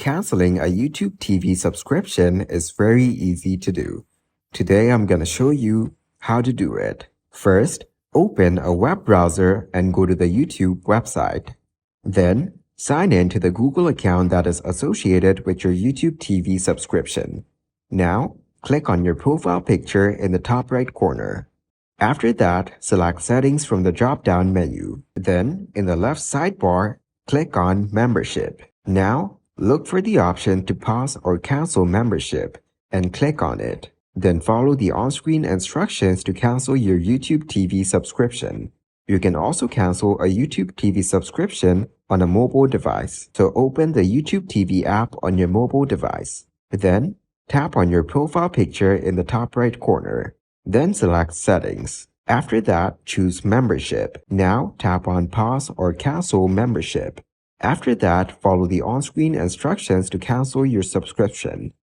Canceling a YouTube TV subscription is very easy to do. Today I'm going to show you how to do it. First, open a web browser and go to the YouTube website. Then, sign in to the Google account that is associated with your YouTube TV subscription. Now, click on your profile picture in the top right corner. After that, select Settings from the drop-down menu. Then, in the left sidebar, click on Membership. Now, look for the option to pause or cancel membership and click on it. Then follow the on-screen instructions to cancel your YouTube TV subscription. You can also cancel a YouTube TV subscription on a mobile device. So open the YouTube TV app on your mobile device. Then, tap on your profile picture in the top right corner. Then select Settings. After that, choose Membership. Now, tap on Pause or Cancel Membership. After that, follow the on-screen instructions to cancel your subscription.